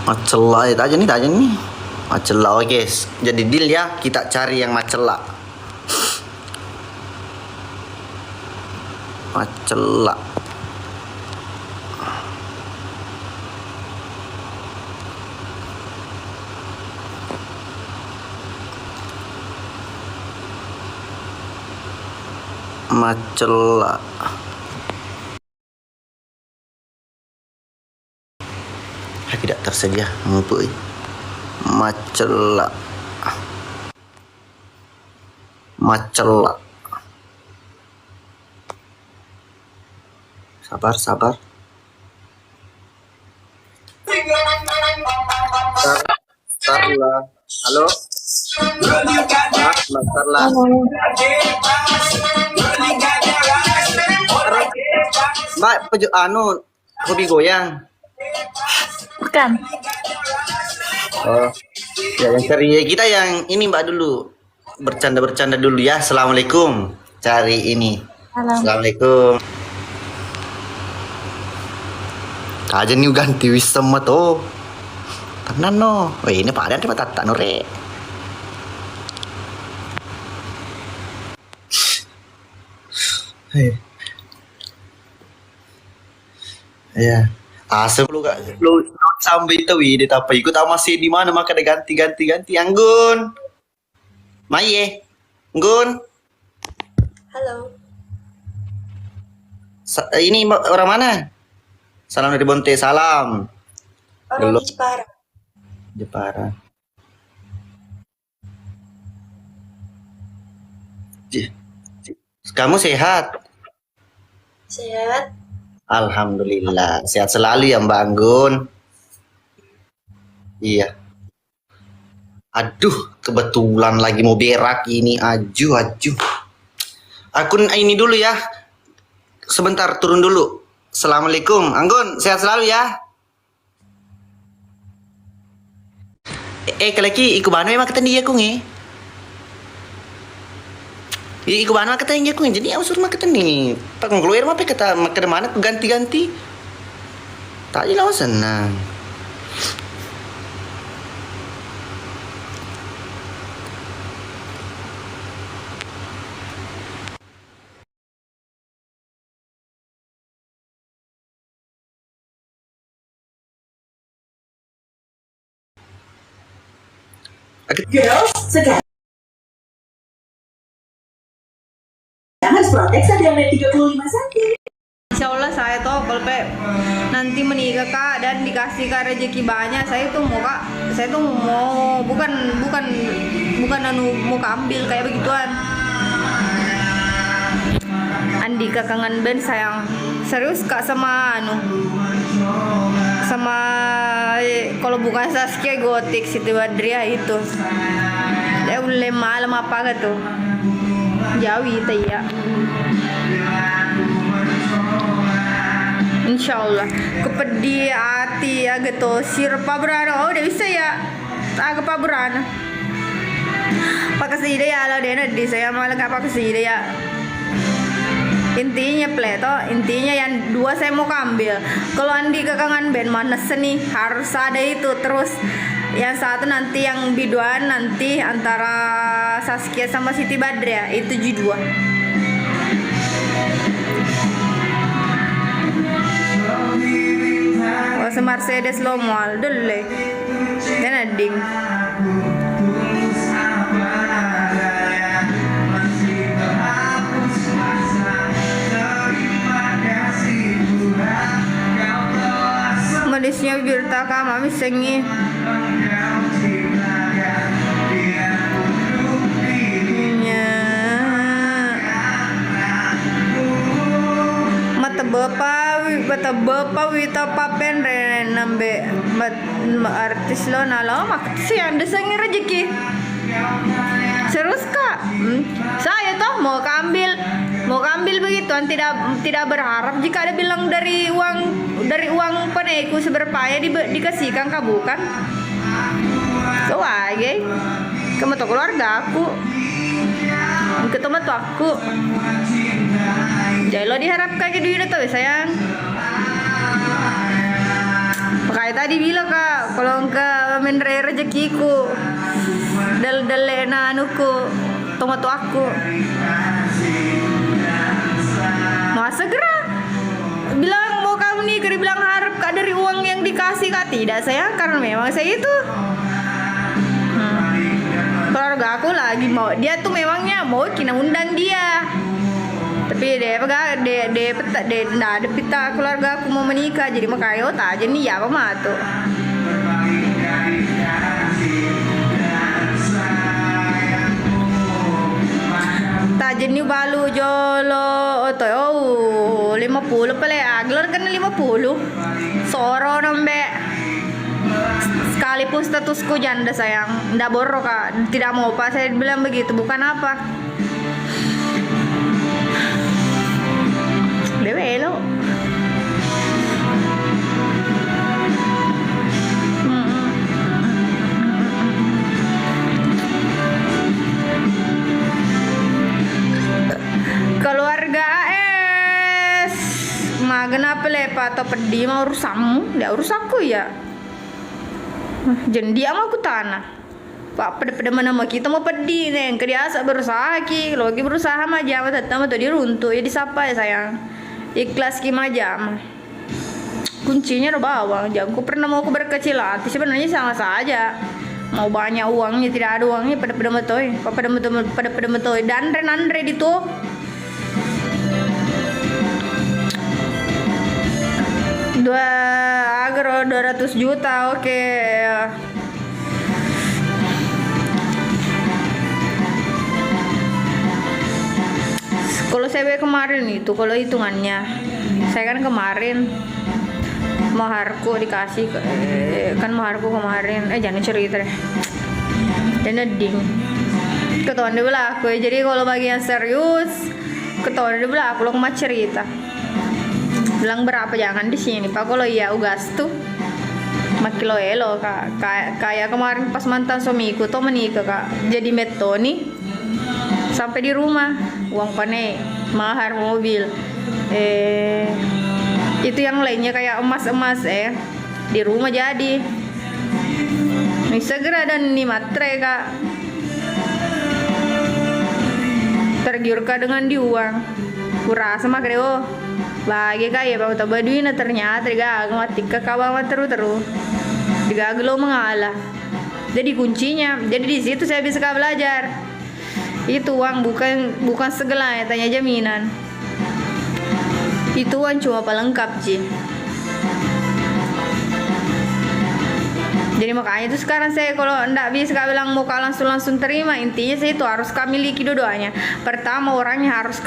Macela aja nih. Macela oke guys. Jadi deal ya, kita cari yang macela. Macela. Macela. Tidak tersedia ngumpul. Macela. Sabar. Sarla. Halo. Sarla. Mbak, hobi goyang. Bukan. Oh, ya yang ceria kita yang ini Mbak dulu. Bercanda dulu ya. Assalamualaikum. Cari ini. Assalamualaikum. Kaja nih ganti wisdom to. Tenan no. Weh ini Pak Adan cuma tata nore. Hei. Ya. Asem lu sampai itu di tapi ikut masih di mana maka ada ganti Anggun. Maye. Anggun. Halo. Ini orang mana? Salam dari Bonte, salam. Orang Belum. di Jepara. Jepara. Kamu sehat? Sehat. Alhamdulillah, sehat selalu ya Mbak Anggun. Iya. Aduh, kebetulan lagi mau berak ini. Aju. Akun ini dulu ya. Sebentar, turun dulu. Assalamualaikum. Anggun, sehat selalu ya. Kalaki, ikubano yung makatandi akong ikubano makatandi akong jadi ausur makatandi. Pag keluar mah kata makadamana ganti-ganti. Tak jelas senang. Girls, sekarang harus protek sampai menit 35 cm. Insya Allah saya tuh kalau nanti menikah kak dan dikasih kak rezeki banyak, saya tuh mau bukan mau ambil kayak begituan. Andika kangen band sayang serius kak sama kalau bukan Saskia Gotik Siti Badriah itu dia udah malam apa gitu jauh itu ya. Insya Allah kepedi hati agak tosir pabrana udah bisa ya agak pabrana pakai sida ya lo dia di saya malah nggak pakai sida ya. Intinya intinya yang dua saya mau ambil. Kalau Andi kekangan band mana seni harus ada itu terus. Yang satu nanti yang biduan nanti antara Saskia sama Siti Badriah itu G2. Oh, Mercedes lo mal dulu. Dan ading. Manisnya bibir taka mami sengi mata bapa wita papen nambe artis lo nalo mak sih anda sengi rezeki serius kak. Saya toh mau ambil begituan tidak berharap jika ada bilang dari uang peneku seberpaya dikasihkan kamu kan kau aja kamu tuh keluarga aku ketemu tuh aku jadi lo diharapkan ke duit itu sayang kayak tadi bilang kak kalau enggak menre rezekiku dal-dalena anuku tunggu tuh aku mau segera bilang mau kamu nikah bilang harap kak dari uang yang dikasih kak tidak sayang karena memang saya itu keluarga aku lagi mau dia tuh memangnya mau kena undang dia tapi dia nggak ada pita keluarga aku mau menikah jadi makanya tak aja nih ya apa mah tuh tajen ni balu jolo oto 50 pala aglor kan 50 soro nambe sekalipun statusku janda sayang ndak borok kak tidak mau pak saya bilang begitu bukan apa bebelo keluarga AS magana pelepa atau pedi mau urusanmu dia urusanku ya jadi dia mau aku tanah pak pada mana mau kita mau pedi neng kerja berusaha ki lagi berusaha aja tetap tuh diruntuh ya disapa ya sayang ikhlas ki majam kuncinya udah bawa jangan pernah mau aku berkecil hati sebenarnya sama saja mau banyak uangnya tidak ada uangnya pada metoy dan Renandre itu Agro 200 juta, oke. Kalau saya kemarin itu, kalau hitungannya, saya kan kemarin maharku dikasih, kan maharku kemarin, jangan cerita deh. Dan ding, ketahuan dia bilang aku, jadi kalau bagian serius, ketahuan dia bilang aku lo cuma cerita. Bilang berapa jangan di sini pak, kalau iya ugas tuh makilo elo kak, kayak kemarin pas mantan suamiku tuh menikah kak, jadi metoni sampai di rumah uang pane mahar mobil, itu yang lainnya kayak emas di rumah jadi nih segera dan nih matre kak, tergiurka dengan di uang kurasa mak oh bagi kaya bang tak baduin ternyata digagel mati ke kawan terus digagel lo mengalah. Jadi kuncinya, jadi di situ saya bisa belajar. Itu uang bukan segalanya, tanya jaminan. Itu uang cuma pelengkap sih. Jadi makanya itu sekarang saya kalau ndak bisa bilang mau langsung terima, intinya saya itu harus miliki dua-duanya. Pertama orangnya harus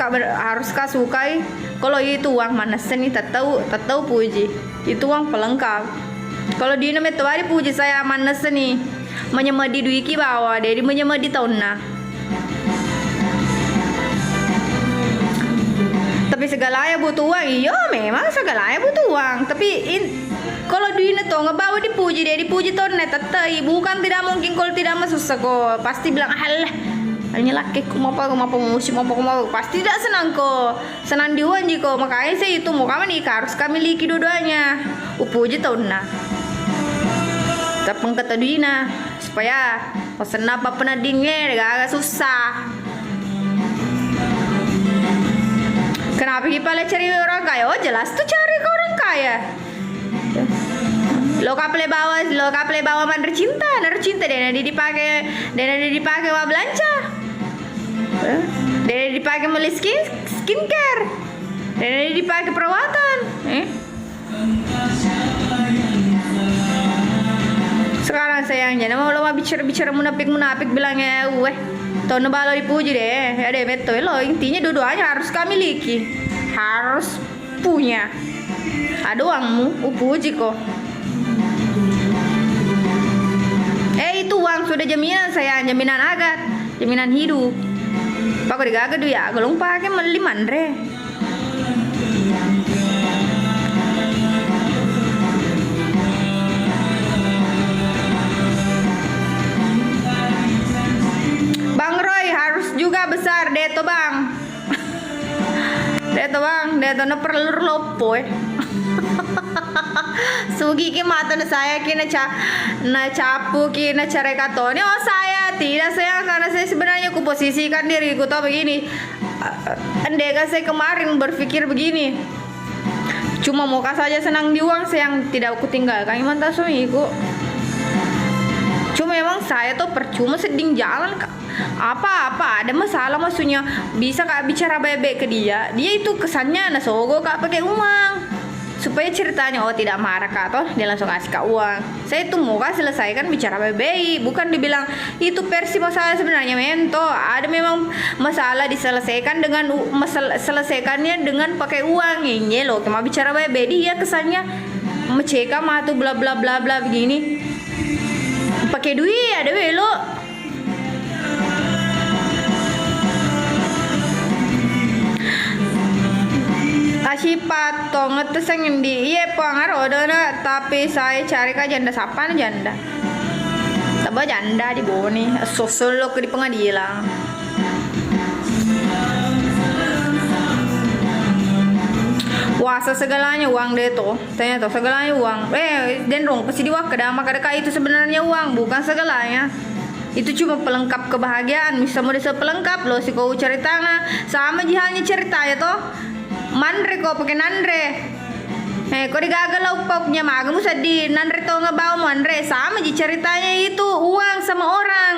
sukai. Kalau itu uang mana seni tak tahu puji. Itu uang pelengkap. Kalau di nama itu hari puji saya mana seni menyemadi duiki bawa dari menyemadi tahunna. Tapi segalanya butuh uang, iya memang segalanya butuh uang. Tapi kalau duitnya tuh ngebawa dipuji tahun tetai, bukan tidak mungkin kalau tidak susah kok. Pasti bilang alah, hanya laki ku mau musik mau pasti tidak senang kok. Senang diuan jiko, makanya saya itu mau kami nikah harus kami miliki dua-duanya. Upuji tahun nah. Tapang kata duina supaya pesan apa pernah dingin agak susah. Kenapa kita cari orang kaya? Oh jelas tuh cari ke orang kaya. Lo kaple bawa mandar cinta dan dipakai wa belanja. Dan dipakai beli skincare. Dan dipakai perawatan. Sekarang sayangnya mau lo bicara munafik bilangnya tahun balo dipuji deh, ada betul lo intinya dua-duanya harus kami miliki, harus punya. Ada uangmu, upuji kok. Itu uang sudah jaminan saya, jaminan agat, jaminan hidup. Pak digaga tuh ya, golong pakai meli mandre. Bang Roy harus juga besar deto bang. Deto na perlu lopo Sugi ki mata na saya ki na capu ki na cari katoni. Oh saya tidak sayang karena saya sebenarnya kuposisikan diriku tau begini. Andai saya kemarin berpikir begini, cuma muka saja senang di uang saya yang tidak aku tinggalkan mantan suamiku. Cuma memang saya tuh percuma sedang jalan apa ada masalah maksudnya bisa kak bicara baik-baik ke dia itu kesannya nasogo kak pakai uang supaya ceritanya oh tidak marah kak toh dia langsung kasih kak uang. Saya tuh mau kak selesaikan bicara baik-baik, bukan dibilang itu versi masalah sebenarnya mento ada memang masalah diselesaikan dengan selesaikannya dengan pakai uang ini loh. Cuma bicara baik-baik dia kesannya meceka mah tuh bla bla bla bla begini pakai duit ada lo. Asipat tong ngeteseng di iya pengaruh dona tapi saya cari ke janda sapan janda tabah janda di boni sosol lo ke di pengadilan. Wasa segalanya uang deh tuh ternyata segalanya uang dendrong pasti diwak kada itu sebenarnya uang bukan segalanya. Itu cuma pelengkap kebahagiaan, bisa mau desa pelengkap lo si kau cari tangan sama jihalnya cerita ya toh mandre kok pakai nandre. Kau digagal lo poknya magamu sedih nandre toh ngebawa mandre sama ji ceritanya itu uang sama orang.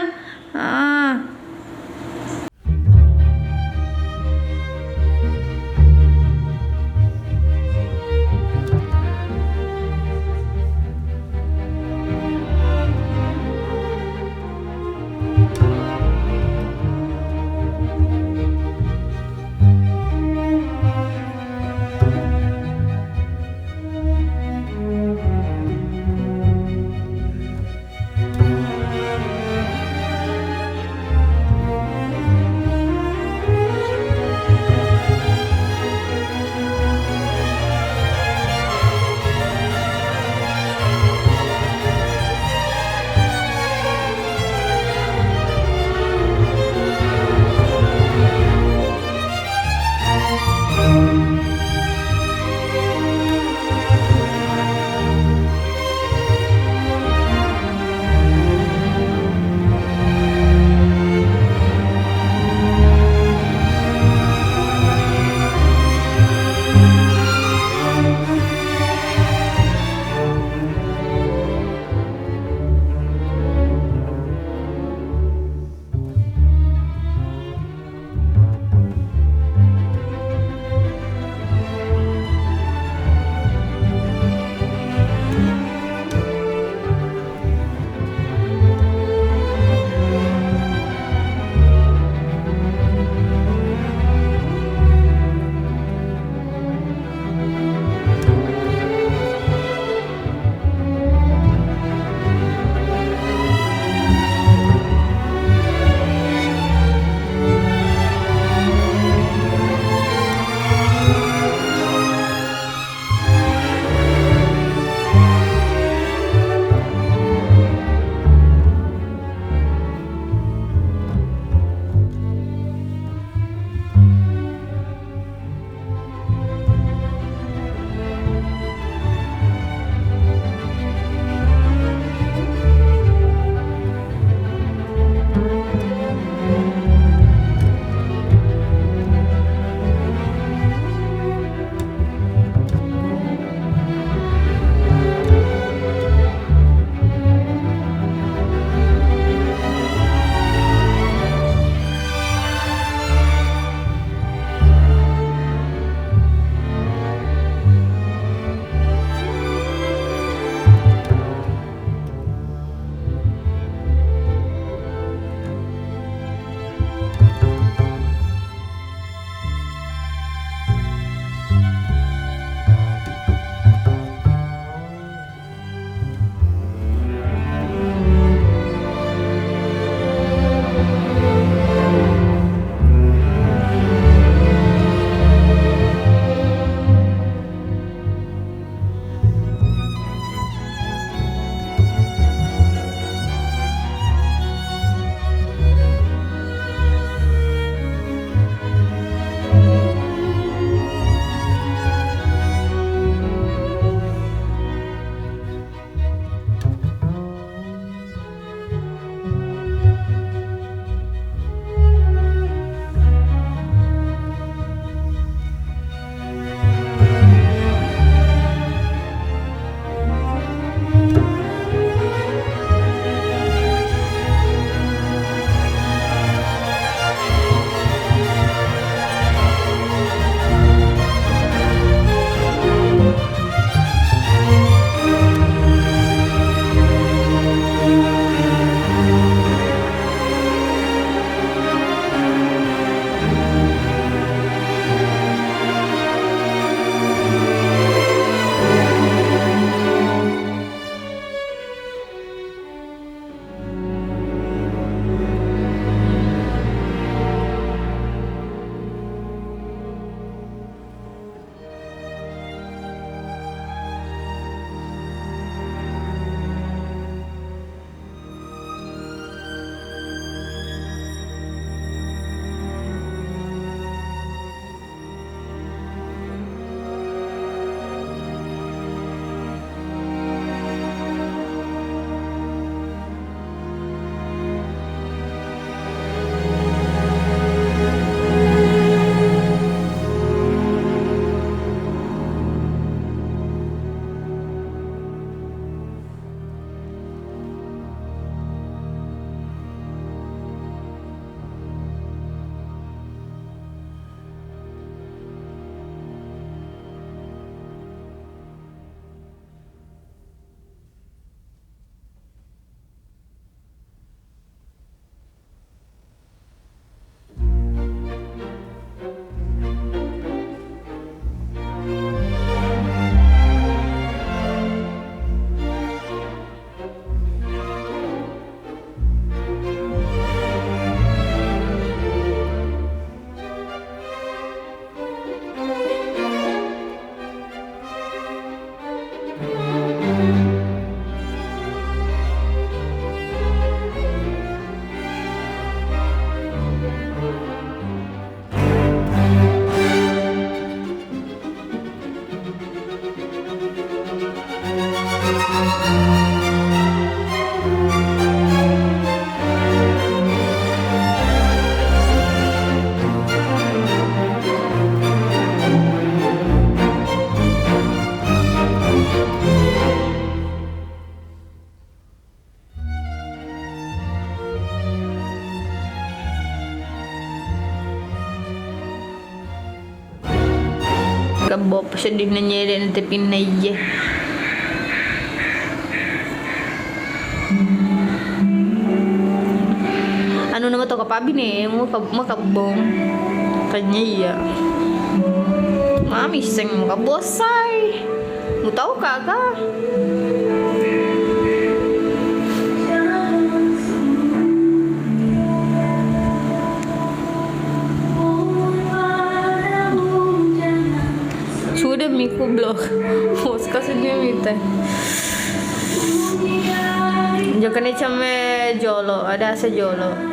Kabop sedih nanya dan tapi naya. Anu nama to kapabi nih, mau kabong. Kayaknya iya. Mami seng mau kabosai. Mau tahu kagak? Sudah miku blog. Moska sedih mite. Jangan came jolo, ada asa jolo.